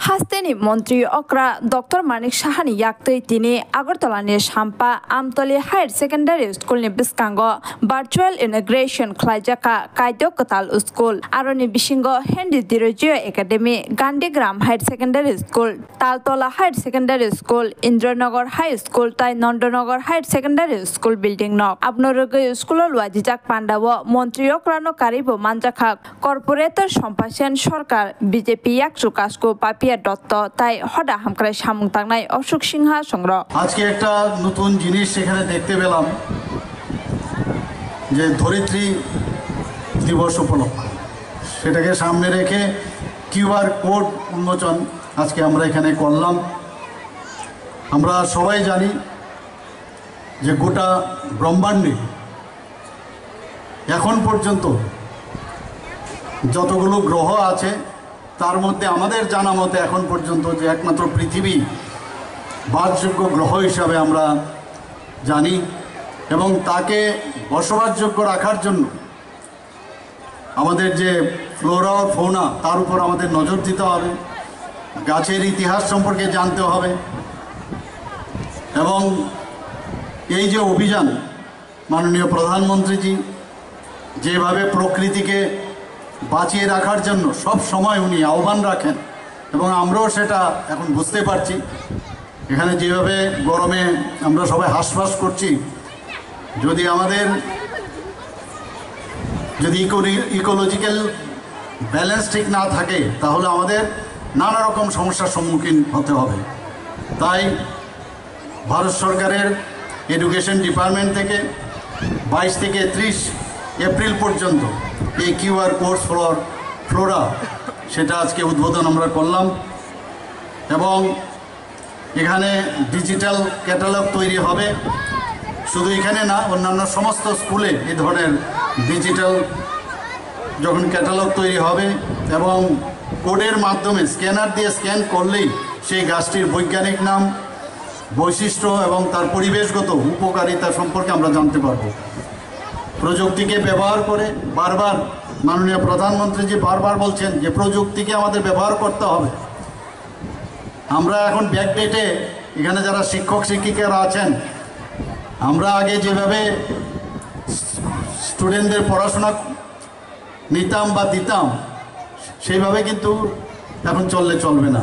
हास्तेनि मन्त्री अक्रा डॉक्टर मानिक साहानि याक्तै तिनि आगरतलानि साम्पा आमतली हायर सेकेन्डारि स्कुलनि बिस्कांगो भार्चुअल इनग्रेशन ख्लाइजाका कायदो कताल स्कुल आरोनि बिसिंगो हेन्डी Derozio academy Gandhigram higher secondary school Taltala higher secondary school Indranagar high school ताई Nandanagar higher secondary school building नक आपनरगै स्कुल लुआजिजाक पान्डाव मन्त्री अक्रानो कारिबो मानजाखा कॉर्पोरेटर सम्पासेन सरकार बीजेपी याकसु कासको पापिया दत्त তাই হদা হামক্রাই সামুং তাংনাই অশোক সিংহা সংগ্রহ আজকে একটা নতুন জিনিস সেখানে দেখতে পেলাম যে ধরিত্রী দিবস উপলক্ষে সেটাকে সামনে রেখে কিউআর কোড উন্মোচন আজকে আমরা এখানে করলাম। আমরা সবাই জানি যে গোটা ব্রহ্মাণ্ডে এখন পর্যন্ত যতগুলো গ্রহ আছে তার মধ্যে আমাদের জানা মতে এখন পর্যন্ত যে একমাত্র পৃথিবী বাসযোগ্য গ্রহ হিসাবে আমরা জানি এবং তাকে বসবাসযোগ্য রাখার জন্য আমাদের যে ফ্লোরা ও ফৌনা তার উপর আমাদের নজর দিতে হবে, গাছের ইতিহাস সম্পর্কে জানতে হবে এবং এই যে অভিযান মাননীয় প্রধানমন্ত্রীজি যেভাবে প্রকৃতিকে বাঁচিয়ে রাখার জন্য সব সময় উনি আহ্বান রাখেন এবং আমরাও সেটা এখন বুঝতে পারছি। এখানে যেভাবে গরমে আমরা সবাই হাঁসফাঁস করছি, যদি আমাদের ইকোলজিক্যাল ব্যালেন্স ঠিক না থাকে তাহলে আমাদের নানা রকম সমস্যার সম্মুখীন হতে হবে। তাই ভারত সরকারের এডুকেশন ডিপার্টমেন্ট থেকে 22 থেকে 30 এপ্রিল পর্যন্ত এই কিউআর কোড ফর ফ্লোরা সেটা আজকে উদ্বোধন আমরা করলাম এবং এখানে ডিজিটাল ক্যাটালগ তৈরি হবে। শুধু এখানে না, অন্যান্য সমস্ত স্কুলে এই ধরনের ডিজিটাল যখন ক্যাটালগ তৈরি হবে এবং কোডের মাধ্যমে স্ক্যানার দিয়ে স্ক্যান করলেই সেই গাছটির বৈজ্ঞানিক নাম, বৈশিষ্ট্য এবং তার পরিবেশগত উপকারিতা সম্পর্কে আমরা জানতে পারবো। প্রযুক্তিকে ব্যবহার করে বারবার মাননীয় প্রধানমন্ত্রীজি বারবার বলছেন যে প্রযুক্তিকে আমাদের ব্যবহার করতে হবে। আমরা এখন ব্যাকডেটে এখানে যারা শিক্ষক শিক্ষিকারা আছেন, আমরা আগে যেভাবে স্টুডেন্টদের পড়াশোনা নিতাম বা দিতাম সেইভাবে কিন্তু এখন চলবে না,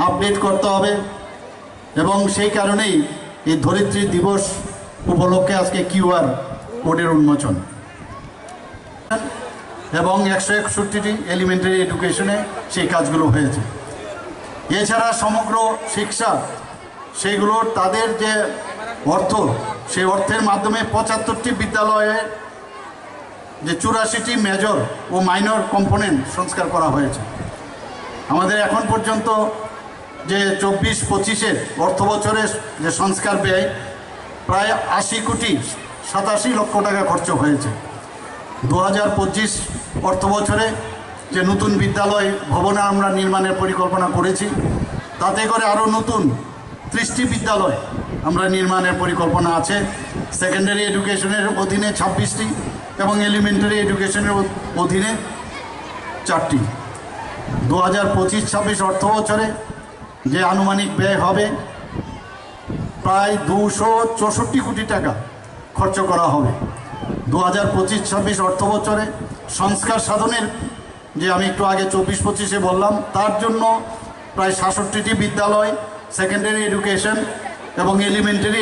আপডেট করতে হবে এবং সেই কারণেই এই ধরিত্রী দিবস উপলক্ষে আজকে কিউআর কোডের উন্মোচন এবং 161টি এলিমেন্টারি এডুকেশনে সেই কাজগুলো হয়েছে। এছাড়া সমগ্র শিক্ষা সেইগুলোর তাদের যে অর্থ, সেই অর্থের মাধ্যমে 75টি বিদ্যালয়ে যে 84টি মেজর ও মাইনর কম্পোনেন্ট সংস্কার করা হয়েছে। আমাদের এখন পর্যন্ত যে 24-25 অর্থ বছরের যে সংস্কার ব্যয় প্রায় 80,87 লক্ষ টাকা খরচ হয়েছে। 2025 অর্থ বছরে যে নতুন বিদ্যালয় ভবন আমরা নির্মাণের পরিকল্পনা করেছি, তাতে করে আরও নতুন 30টি বিদ্যালয় আমরা নির্মাণের পরিকল্পনা আছে। সেকেন্ডারি এডুকেশনের অধীনে 26টি এবং এলিমেন্টারি এডুকেশনের অধীনে 4টি। 2025-26 অর্থ বছরে যে আনুমানিক ব্যয় হবে প্রায় 264 কোটি টাকা খরচ করা হবে। 2025-26 অর্থ বছরে সংস্কার সাধনের যে আমি একটু আগে 24-25 বললাম, তার জন্য প্রায় 67টি বিদ্যালয়, সেকেন্ডারি এডুকেশন এবং এলিমেন্টারি